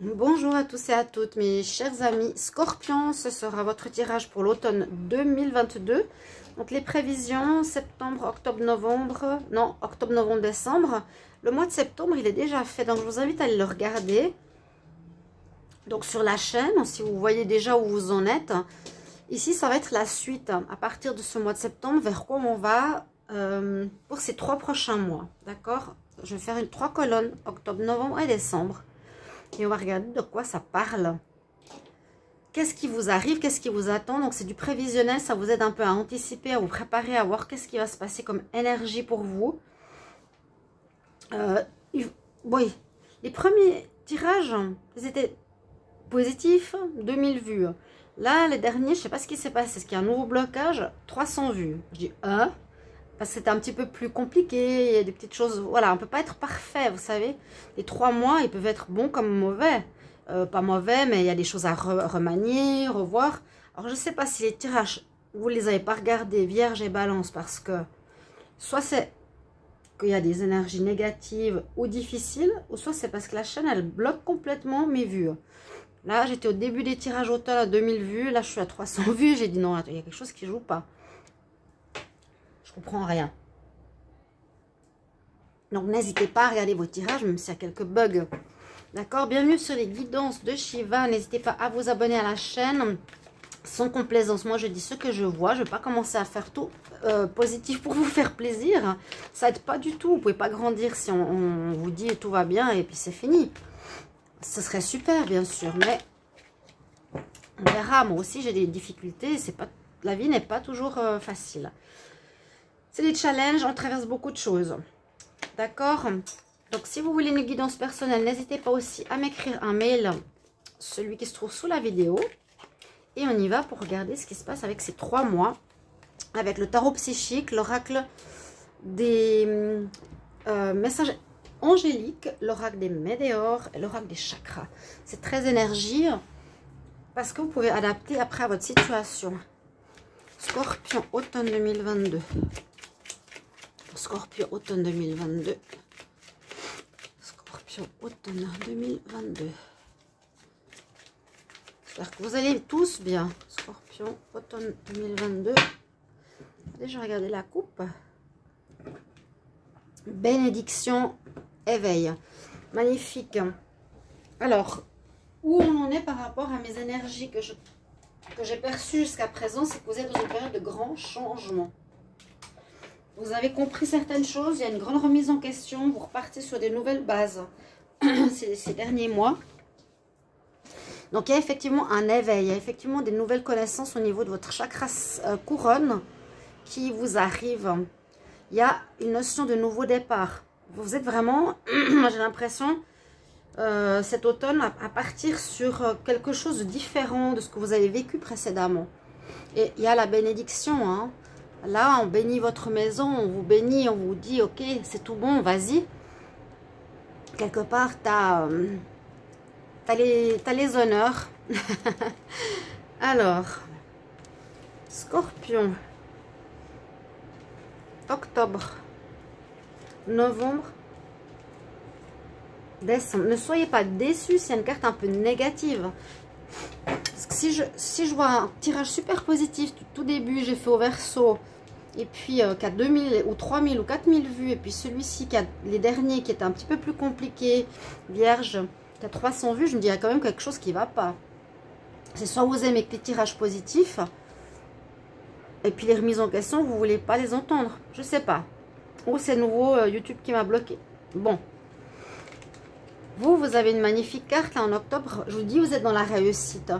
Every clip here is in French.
Bonjour à tous et à toutes mes chers amis Scorpions, ce sera votre tirage pour l'automne 2022. Donc les prévisions, septembre, octobre, novembre, non, octobre, novembre, décembre. Le mois de septembre, il est déjà fait, donc je vous invite à aller le regarder. Donc sur la chaîne, si vous voyez déjà où vous en êtes. Ici, ça va être la suite, à partir de ce mois de septembre, vers quoi on va pour ces 3 prochains mois. D'accord? Je vais faire 3 colonnes, octobre, novembre et décembre. Et on va regarder de quoi ça parle. Qu'est-ce qui vous arrive, qu'est-ce qui vous attend. Donc c'est du prévisionnel, ça vous aide un peu à anticiper, à vous préparer, à voir qu'est-ce qui va se passer comme énergie pour vous. Oui, les premiers tirages, ils étaient positifs, 2000 vues. Là, les derniers, je ne sais pas ce qui s'est passé. Est-ce qu'il y a un nouveau blocage? 300 vues. Je dis parce que c'était un petit peu plus compliqué, il y a des petites choses, voilà, on ne peut pas être parfait, vous savez. Les 3 mois, ils peuvent être bons comme mauvais. Pas mauvais, mais il y a des choses à remanier, revoir. Alors, je ne sais pas si les tirages, vous ne les avez pas regardés, Vierge et Balance, parce que soit c'est qu'il y a des énergies négatives ou difficiles, ou soit c'est parce que la chaîne, elle bloque complètement mes vues. Là, j'étais au début des tirages automne à 2000 vues, là, je suis à 300 vues, j'ai dit non, il y a quelque chose qui ne joue pas. Je comprends rien. Donc, n'hésitez pas à regarder vos tirages, même s'il y a quelques bugs. D'accord? Bienvenue sur les guidances de Shiva. N'hésitez pas à vous abonner à la chaîne. Sans complaisance, moi, je dis ce que je vois. Je ne vais pas commencer à faire tout positif pour vous faire plaisir. Ça n'aide pas du tout. Vous ne pouvez pas grandir si on vous dit tout va bien et puis c'est fini. Ce serait super, bien sûr, mais on verra. Moi aussi, j'ai des difficultés. La vie n'est pas toujours facile. C'est des challenges, on traverse beaucoup de choses. D'accord? Donc, si vous voulez une guidance personnelle, n'hésitez pas aussi à m'écrire un mail, celui qui se trouve sous la vidéo. Et on y va pour regarder ce qui se passe avec ces 3 mois, avec le tarot psychique, l'oracle des messages angéliques, l'oracle des météores et l'oracle des chakras. C'est très énergie parce que vous pouvez adapter après à votre situation. Scorpion, automne 2022. Scorpion, automne 2022. Scorpion, automne 2022. J'espère que vous allez tous bien. Scorpion, automne 2022. Déjà regardez la coupe. Bénédiction, éveil. Magnifique. Alors, où on en est par rapport à mes énergies que j'ai perçues jusqu'à présent, c'est que vous êtes dans une période de grand changement. Vous avez compris certaines choses, il y a une grande remise en question, vous repartez sur des nouvelles bases ces derniers mois. Donc il y a effectivement un éveil, il y a effectivement des nouvelles connaissances au niveau de votre chakra couronne qui vous arrivent. Il y a une notion de nouveau départ. Vous êtes vraiment, j'ai l'impression, cet automne à partir sur quelque chose de différent de ce que vous avez vécu précédemment. Et il y a la bénédiction, hein. Là, on bénit votre maison, on vous bénit, on vous dit, ok, c'est tout bon, vas-y. Quelque part, t'as les honneurs. Alors, Scorpion, octobre, novembre, décembre. Ne soyez pas déçus, c'est une carte un peu négative. Parce que si je vois un tirage super positif du tout début, j'ai fait au verso, et puis qui a 2000 ou 3000 ou 4000 vues, et puis celui-ci qui a les derniers qui est un petit peu plus compliqué, Vierge, qui a 300 vues, je me dis il y a quand même quelque chose qui ne va pas. C'est soit vous aimez que les tirages positifs, et puis les remises en question, vous ne voulez pas les entendre, je sais pas. Ou c'est nouveau YouTube qui m'a bloqué. Bon. Vous avez une magnifique carte là en octobre. Je vous dis, vous êtes dans la réussite.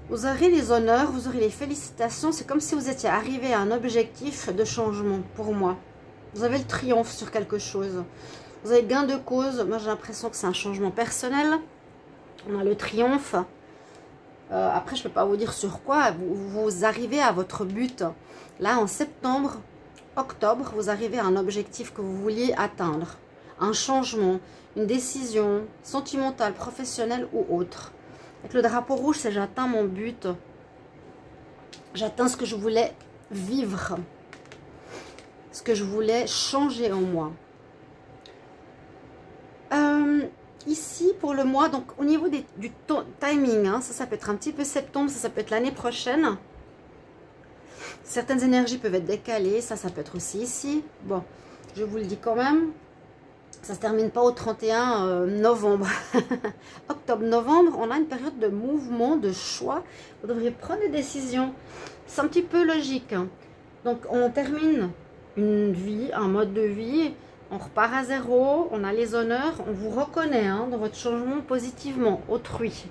Vous aurez les honneurs, vous aurez les félicitations. C'est comme si vous étiez arrivé à un objectif de changement pour moi. Vous avez le triomphe sur quelque chose. Vous avez gain de cause. Moi, j'ai l'impression que c'est un changement personnel. On a le triomphe. Après, je ne peux pas vous dire sur quoi. Vous arrivez à votre but. Là, en septembre, octobre, vous arrivez à un objectif que vous vouliez atteindre. Un changement, une décision sentimentale, professionnelle ou autre. Avec le drapeau rouge, c'est j'atteins mon but. J'atteins ce que je voulais vivre. Ce que je voulais changer en moi. ici pour le mois, donc au niveau du timing, hein, ça peut être un petit peu septembre, ça peut être l'année prochaine. Certaines énergies peuvent être décalées, ça peut être aussi ici. Bon, je vous le dis quand même, ça se termine pas au 31 novembre. Octobre-novembre, on a une période de mouvement, de choix. Vous devriez prendre des décisions. C'est un petit peu logique, hein. Donc, on termine une vie, un mode de vie. On repart à zéro, on a les honneurs, on vous reconnaît hein, dans votre changement positivement, autrui.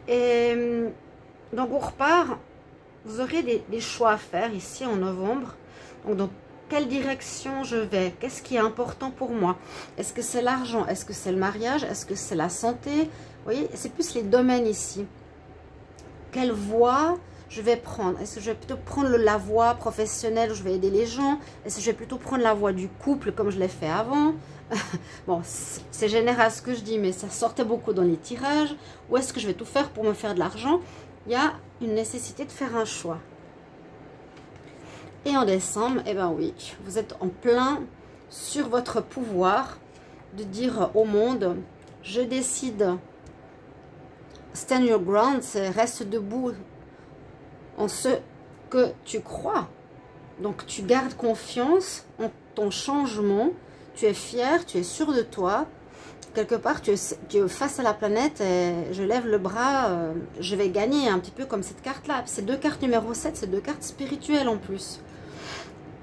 Et donc on repart, vous aurez des choix à faire ici en novembre. Donc dans quelle direction je vais? Qu'est-ce qui est important pour moi? Est-ce que c'est l'argent? Est-ce que c'est le mariage? Est-ce que c'est la santé? Vous voyez, c'est plus les domaines ici. Quelle voie je vais prendre? Est-ce que je vais plutôt prendre la voie professionnelle où je vais aider les gens? Est-ce que je vais plutôt prendre la voie du couple comme je l'ai fait avant? Bon, c'est général ce que je dis, mais ça sortait beaucoup dans les tirages. Ou est-ce que je vais tout faire pour me faire de l'argent? Il y a une nécessité de faire un choix. Et en décembre, eh bien oui, vous êtes en plein sur votre pouvoir de dire au monde, je décide, stand your ground, c'est reste debout en ce que tu crois. Donc tu gardes confiance en ton changement, tu es fier, tu es sûr de toi. Quelque part, tu es face à la planète et je lève le bras, je vais gagner, un petit peu comme cette carte-là. Ces deux cartes numéro 7, c'est deux cartes spirituelles en plus.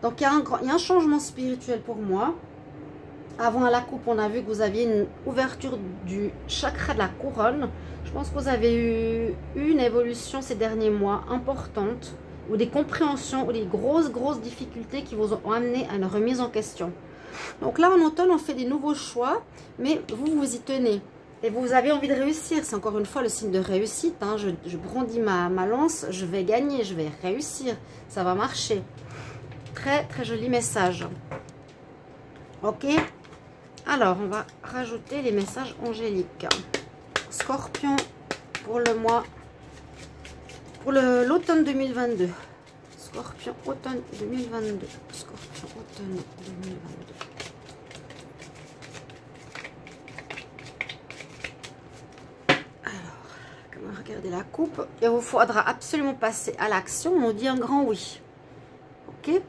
Donc il y a un changement spirituel pour moi. Avant à la coupe, on a vu que vous aviez une ouverture du chakra de la couronne. Je pense que vous avez eu une évolution ces derniers mois importante, ou des compréhensions, ou des grosses difficultés qui vous ont amené à une remise en question. Donc là, en automne, on fait des nouveaux choix, mais vous y tenez. Et vous avez envie de réussir. C'est encore une fois le signe de réussite. Hein. Je brandis ma lance, je vais gagner, je vais réussir. Ça va marcher. Très joli message. Ok. Alors, on va rajouter les messages angéliques. Scorpion pour le mois, pour l'automne 2022. Scorpion, automne 2022. Scorpion, automne 2022. Alors, comment regarder la coupe? Il vous faudra absolument passer à l'action. On dit un grand oui. Ok?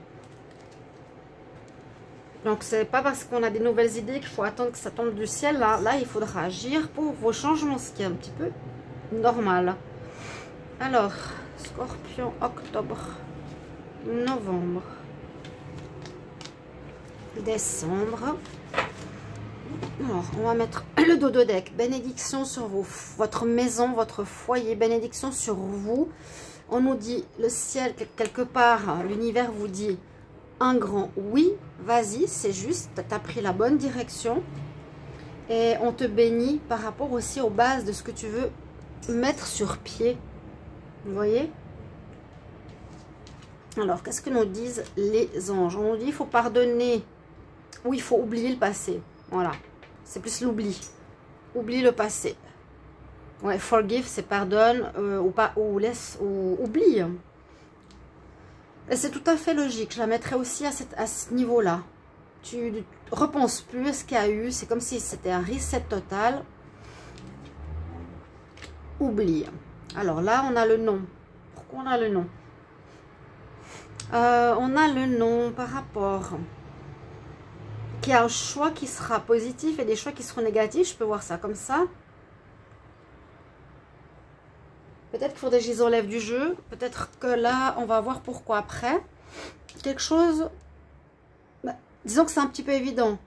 Donc, c'est pas parce qu'on a des nouvelles idées qu'il faut attendre que ça tombe du ciel. Là, il faudra agir pour vos changements, ce qui est un petit peu normal. Alors, Scorpion, octobre, novembre, décembre. Alors, on va mettre le dodo deck. Bénédiction sur votre maison, votre foyer. Bénédiction sur vous. On nous dit, le ciel, quelque part, l'univers vous dit un grand oui, vas-y, c'est juste, tu as pris la bonne direction. Et on te bénit par rapport aussi aux bases de ce que tu veux mettre sur pied. Vous voyez? Alors, qu'est-ce que nous disent les anges? On nous dit, il faut pardonner ou il faut oublier le passé. Voilà, c'est plus l'oubli. Oublie le passé. Ouais, forgive, c'est pardonne ou laisse ou oublie. Et c'est tout à fait logique. Je la mettrais aussi à ce niveau-là. Tu ne repenses plus à ce qu'il y a eu. C'est comme si c'était un reset total. Oublie. Alors là, on a le nom. Pourquoi on a le nom? On a le nom par rapport qu'il y a un choix qui sera positif et des choix qui seront négatifs. Je peux voir ça comme ça. Peut-être qu'il faudrait que je les enlève du jeu. Peut-être que là, on va voir pourquoi après. Quelque chose... Bah, disons que c'est un petit peu évident.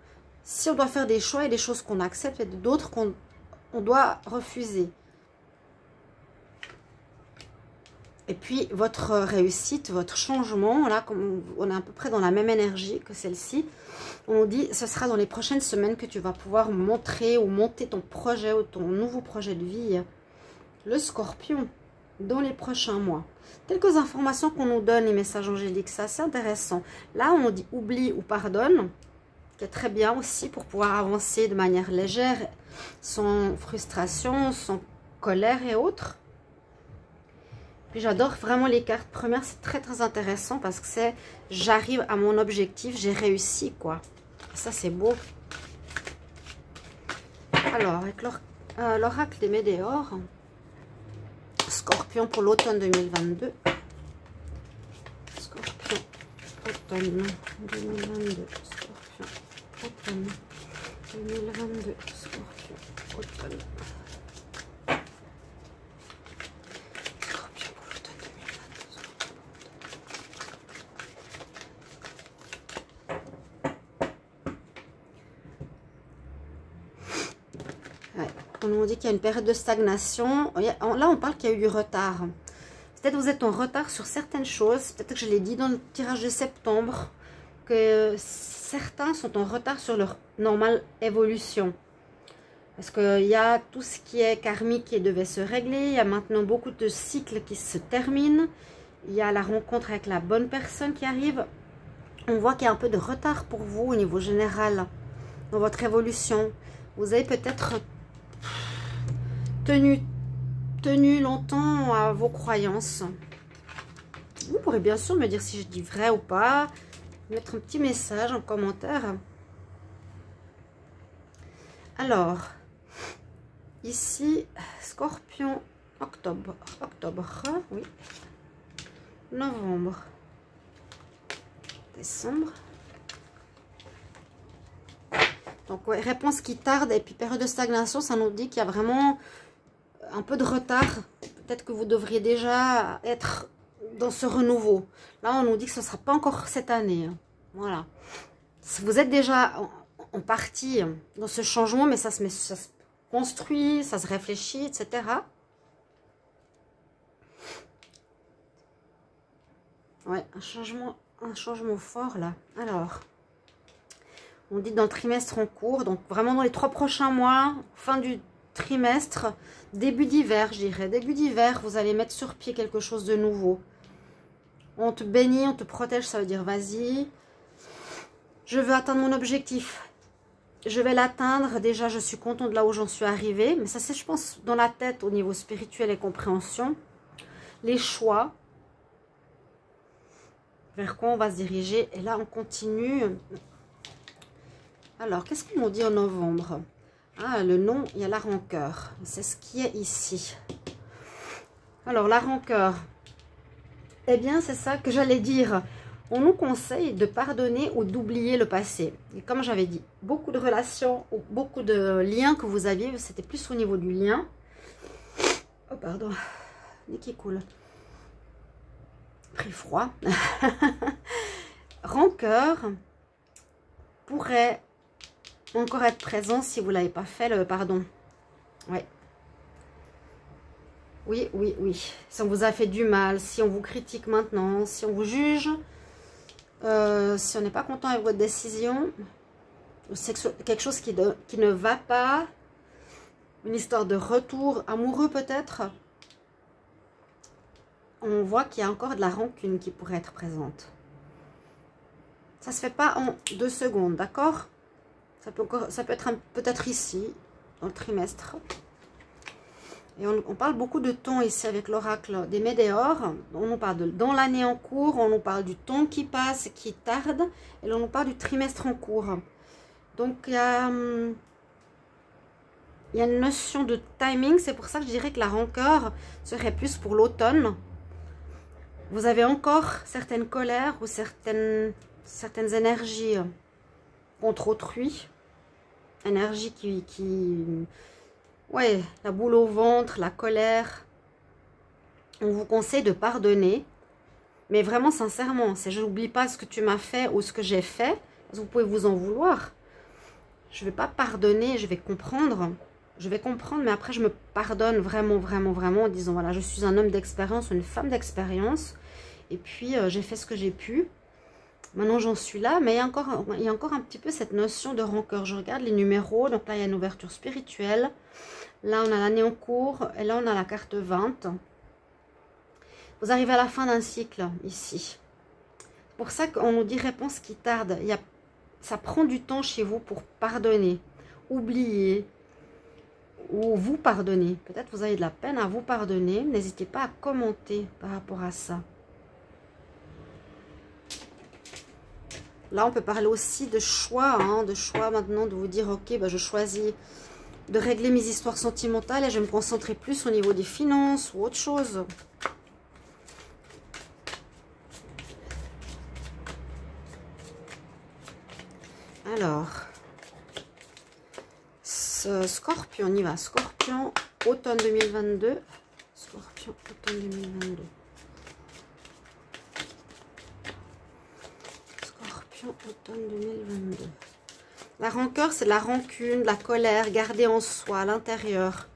Si on doit faire des choix, il y a des choses qu'on accepte et d'autres qu'on doit refuser. Et puis, votre réussite, votre changement, là, comme on est à peu près dans la même énergie que celle-ci, on nous dit, ce sera dans les prochaines semaines que tu vas pouvoir montrer ou monter ton projet ou ton nouveau projet de vie. Le Scorpion, dans les prochains mois. Quelques informations qu'on nous donne, les messages angéliques, c'est assez intéressant. Là, on dit oublie ou pardonne, qui est très bien aussi pour pouvoir avancer de manière légère, sans frustration, sans colère et autres. Puis j'adore vraiment les cartes premières, c'est très intéressant parce que c'est j'arrive à mon objectif, j'ai réussi quoi. Ça c'est beau. Alors, avec l'oracle des météores, Scorpion pour l'automne 2022. Scorpion, automne 2022. Scorpion, automne 2022. Scorpion, automne. Scorpion pour l'automne 2022. Ouais. On nous dit qu'il y a une période de stagnation. Là, on parle qu'il y a eu du retard. Peut-être que vous êtes en retard sur certaines choses. Peut-être que je l'ai dit dans le tirage de septembre, que certains sont en retard sur leur normale évolution. Parce qu'il y a tout ce qui est karmique qui devait se régler. Il y a maintenant beaucoup de cycles qui se terminent. Il y a la rencontre avec la bonne personne qui arrive. On voit qu'il y a un peu de retard pour vous au niveau général dans votre évolution. Vous avez peut-être tenu longtemps à vos croyances. Vous pourrez bien sûr me dire si je dis vrai ou pas, mettre un petit message en commentaire. Alors, ici, Scorpion, octobre, oui, novembre, décembre. Donc, ouais, réponse qui tarde et puis période de stagnation, ça nous dit qu'il y a vraiment un peu de retard. Peut-être que vous devriez déjà être dans ce renouveau. Là, on nous dit que ce ne sera pas encore cette année. Voilà. Vous êtes déjà en partie dans ce changement, mais ça se construit, ça se réfléchit, etc. Ouais, un changement fort là. Alors, on dit dans le trimestre en cours, donc vraiment dans les 3 prochains mois, fin du trimestre, début d'hiver, je dirais. Début d'hiver, vous allez mettre sur pied quelque chose de nouveau. On te bénit, on te protège, ça veut dire vas-y. Je veux atteindre mon objectif. Je vais l'atteindre. Déjà, je suis contente de là où j'en suis arrivée. Mais ça, c'est, je pense, dans la tête au niveau spirituel et compréhension. Les choix. Vers quoi on va se diriger. Et là, on continue. Alors, qu'est-ce qu'on nous dit en novembre? Ah, le nom, il y a la rancœur. C'est ce qui est ici. Alors, la rancœur. Eh bien, c'est ça que j'allais dire. On nous conseille de pardonner ou d'oublier le passé. Et comme j'avais dit, beaucoup de relations ou beaucoup de liens que vous aviez, c'était plus au niveau du lien. Oh, pardon. Nez qui coule. Pris froid. Rancœur pourrait encore être présent si vous ne l'avez pas fait, le pardon. Ouais. Oui, oui, oui. Si on vous a fait du mal, si on vous critique maintenant, si on vous juge, si on n'est pas content avec votre décision, c'est quelque chose qui ne va pas, une histoire de retour amoureux peut-être, on voit qu'il y a encore de la rancune qui pourrait être présente. Ça ne se fait pas en 2 secondes, d'accord? Ça peut être peut-être ici, dans le trimestre. Et on parle beaucoup de temps ici avec l'oracle des météores. On nous parle dans l'année en cours, on nous parle du temps qui passe, qui tarde. Et là, on nous parle du trimestre en cours. Donc, il y a une notion de timing. C'est pour ça que je dirais que la rancœur serait plus pour l'automne. Vous avez encore certaines colères ou certaines énergies contre autrui. Énergie ouais, la boule au ventre, la colère. On vous conseille de pardonner. Mais vraiment, sincèrement, c'est je n'oublie pas ce que tu m'as fait ou ce que j'ai fait. Parce que vous pouvez vous en vouloir. Je ne vais pas pardonner, je vais comprendre. Je vais comprendre, mais après, je me pardonne vraiment, vraiment, vraiment en disant, voilà, je suis un homme d'expérience, une femme d'expérience. Et puis, j'ai fait ce que j'ai pu. Maintenant, j'en suis là, mais il y a encore un petit peu cette notion de rancœur. Je regarde les numéros. Donc là, il y a une ouverture spirituelle. Là, on a l'année en cours. Et là, on a la carte 20. Vous arrivez à la fin d'un cycle, ici. C'est pour ça qu'on nous dit réponse qui tarde. Ça prend du temps chez vous pour pardonner, oublier, ou vous pardonner. Peut-être vous avez de la peine à vous pardonner. N'hésitez pas à commenter par rapport à ça. Là, on peut parler aussi de choix, de choix maintenant, de vous dire, ok, bah, je choisis de régler mes histoires sentimentales et je vais me concentrer plus au niveau des finances ou autre chose. Alors, Scorpion, on y va. Scorpion, automne 2022. Scorpion, automne 2022. Scorpion, automne 2022. La rancœur, c'est de la rancune, de la colère, gardée en soi, à l'intérieur.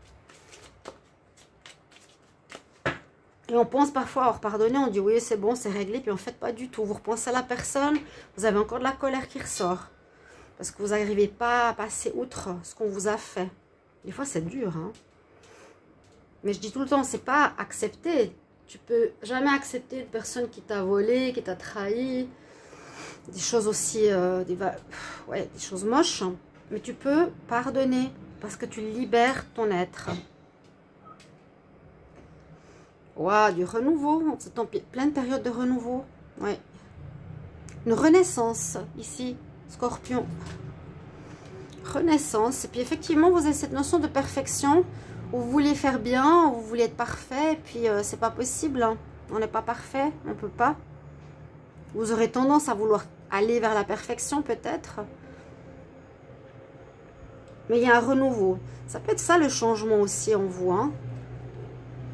Et on pense parfois avoir pardonné, on dit oui, c'est bon, c'est réglé, puis en fait, pas du tout. Vous repensez à la personne, vous avez encore de la colère qui ressort. Parce que vous n'arrivez pas à passer outre ce qu'on vous a fait. Des fois, c'est dur, hein. Mais je dis tout le temps, c'est pas accepter. Tu peux jamais accepter une personne qui t'a volé, qui t'a trahi. Des choses aussi, des choses moches. Mais tu peux pardonner parce que tu libères ton être. Waouh, du renouveau. C'est en pleine période de renouveau. Ouais. Une renaissance ici, Scorpion. Renaissance. Et puis effectivement, vous avez cette notion de perfection. Où vous voulez faire bien, où vous voulez être parfait. Et puis c'est pas possible. Hein. On n'est pas parfait. On peut pas. Vous aurez tendance à vouloir aller vers la perfection peut-être. Mais il y a un renouveau. Ça peut être ça le changement aussi en vous. Hein.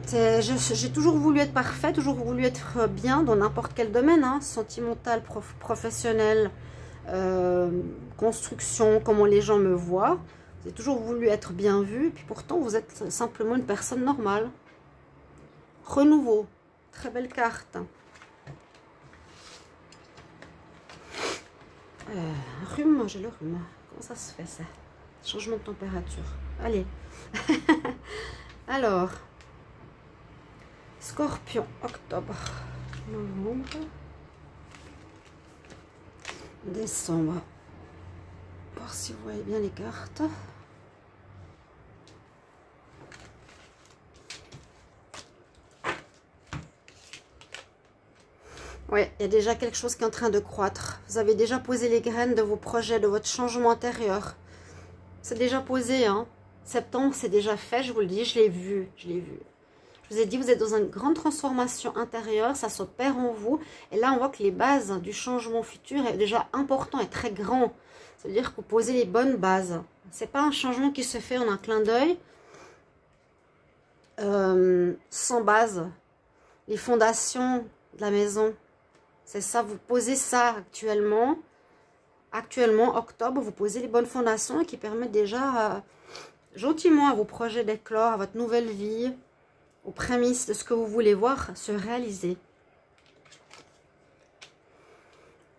J'ai toujours voulu être parfait, toujours voulu être bien dans n'importe quel domaine. Hein. Sentimental, professionnel, construction, comment les gens me voient. Vous avez toujours voulu être bien vu. Puis pourtant, vous êtes simplement une personne normale. Renouveau. Très belle carte. Rhume, j'ai le rhume. Comment ça se fait ça? Changement de température. Allez. Alors. Scorpion, octobre. Novembre. Décembre. Voir si vous voyez bien les cartes. Oui, il y a déjà quelque chose qui est en train de croître. Vous avez déjà posé les graines de vos projets, de votre changement intérieur. C'est déjà posé, hein. Septembre, c'est déjà fait, je vous le dis, je l'ai vu, je l'ai vu. Je vous ai dit, vous êtes dans une grande transformation intérieure, ça s'opère en vous. Et là, on voit que les bases du changement futur est déjà important et très grand. Ça veut dire que vous posez les bonnes bases. Ce n'est pas un changement qui se fait en un clin d'œil, sans base. Les fondations de la maison, c'est ça, vous posez ça actuellement. Actuellement, octobre, vous posez les bonnes fondations qui permettent déjà gentiment à vos projets d'éclore, à votre nouvelle vie, aux prémices de ce que vous voulez voir se réaliser.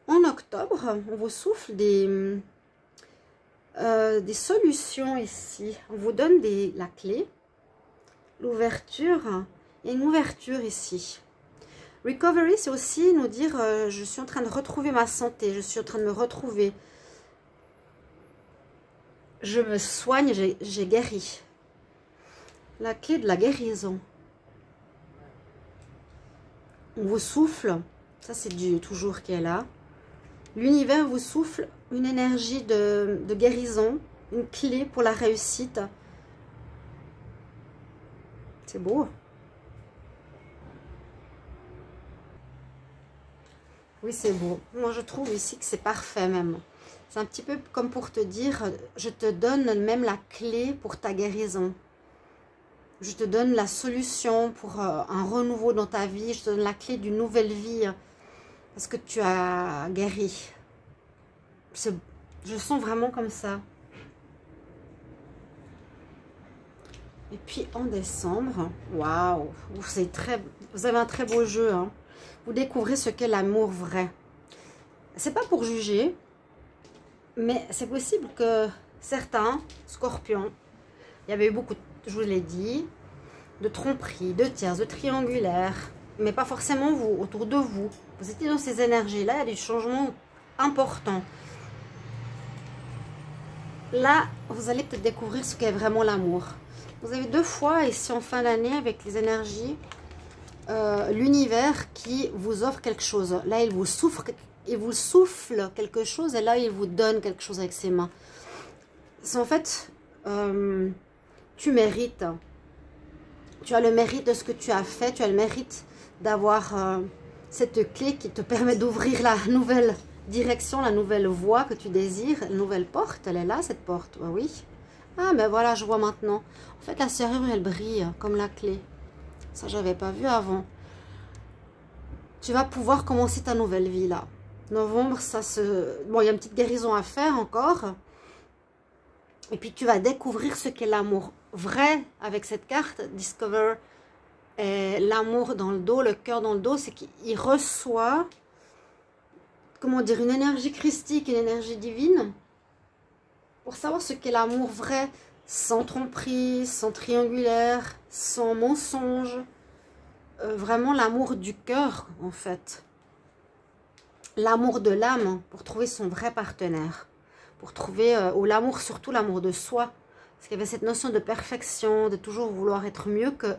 En octobre, on vous souffle des solutions ici. On vous donne la clé, l'ouverture et une ouverture ici. Recovery, c'est aussi nous dire je suis en train de retrouver ma santé, je suis en train de me retrouver. Je me soigne, j'ai guéri. La clé de la guérison. On vous souffle, ça c'est Dieu toujours qui est là. L'univers vous souffle une énergie de guérison, une clé pour la réussite. C'est beau. Oui, c'est beau. Moi, je trouve ici que c'est parfait même. C'est un petit peu comme pour te dire, je te donne même la clé pour ta guérison. Je te donne la solution pour un renouveau dans ta vie. Je te donne la clé d'une nouvelle vie. Parce que tu as guéri. Je sens vraiment comme ça. Et puis en décembre, waouh, vous avez un très beau jeu. Hein. Vous découvrez ce qu'est l'amour vrai. C'est pas pour juger, mais c'est possible que certains scorpions, il y avait eu beaucoup, je vous l'ai dit, de tromperies, de tierces, de triangulaires, mais pas forcément vous, autour de vous. Vous étiez dans ces énergies-là, il y a des changements importants. Là, vous allez peut-être découvrir ce qu'est vraiment l'amour. Vous avez 2 fois ici en fin d'année avec les énergies, l'univers qui vous offre quelque chose. Là, il vous souffle quelque chose et là, il vous donne quelque chose avec ses mains. C'est en fait tu mérites. Tu as le mérite de ce que tu as fait. Tu as le mérite d'avoir cette clé qui te permet d'ouvrir la nouvelle direction, la nouvelle voie que tu désires. La nouvelle porte, elle est là, cette porte. Oui. Ah, ben voilà, je vois maintenant. En fait, la serrure, elle brille comme la clé. Ça, j'avais pas vu avant. Tu vas pouvoir commencer ta nouvelle vie, là. Novembre, ça se... Bon, il y a une petite guérison à faire encore. Et puis, tu vas découvrir ce qu'est l'amour vrai avec cette carte. Discover l'amour dans le dos, le cœur dans le dos. C'est qu'il reçoit, comment dire, une énergie christique, une énergie divine. Pour savoir ce qu'est l'amour vrai, sans tromperie, sans triangulaire, sans mensonge. Vraiment l'amour du cœur, en fait. L'amour de l'âme, pour trouver son vrai partenaire. Pour trouver, ou l'amour, surtout l'amour de soi. Parce qu'il y avait cette notion de perfection, de toujours vouloir être mieux que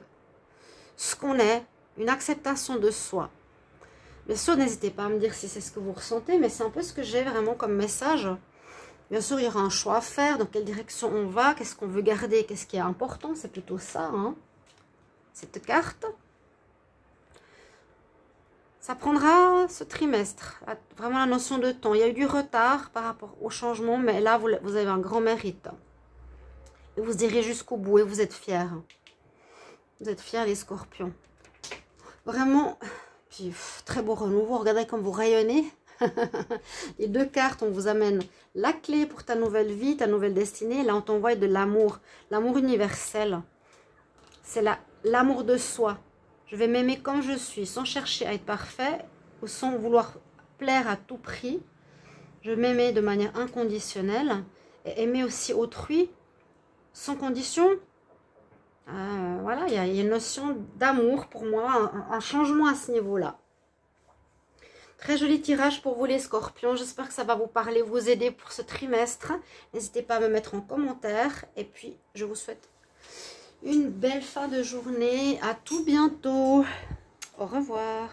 ce qu'on est. Une acceptation de soi. Bien sûr, n'hésitez pas à me dire si c'est ce que vous ressentez, mais c'est un peu ce que j'ai vraiment comme message. Bien sûr, il y aura un choix à faire, dans quelle direction on va, qu'est-ce qu'on veut garder, qu'est-ce qui est important, c'est plutôt ça, hein, cette carte. Ça prendra ce trimestre, vraiment la notion de temps. Il y a eu du retard par rapport au changement, mais là, vous avez un grand mérite. Et vous irez jusqu'au bout et vous êtes fiers. Vous êtes fiers, les scorpions. Vraiment, puis, très beau renouveau. Regardez comme vous rayonnez. Les deux cartes, on vous amène la clé pour ta nouvelle vie, ta nouvelle destinée. Là, on t'envoie de l'amour, l'amour universel. C'est l'amour de soi. Je vais m'aimer comme je suis, sans chercher à être parfait ou sans vouloir plaire à tout prix. Je vais m'aimer de manière inconditionnelle et aimer aussi autrui sans condition. Voilà, il y a une notion d'amour pour moi, un changement à ce niveau-là. Très joli tirage pour vous les scorpions. J'espère que ça va vous parler, vous aider pour ce trimestre. N'hésitez pas à me mettre en commentaire. Et puis, je vous souhaite une belle fin de journée. À tout bientôt. Au revoir.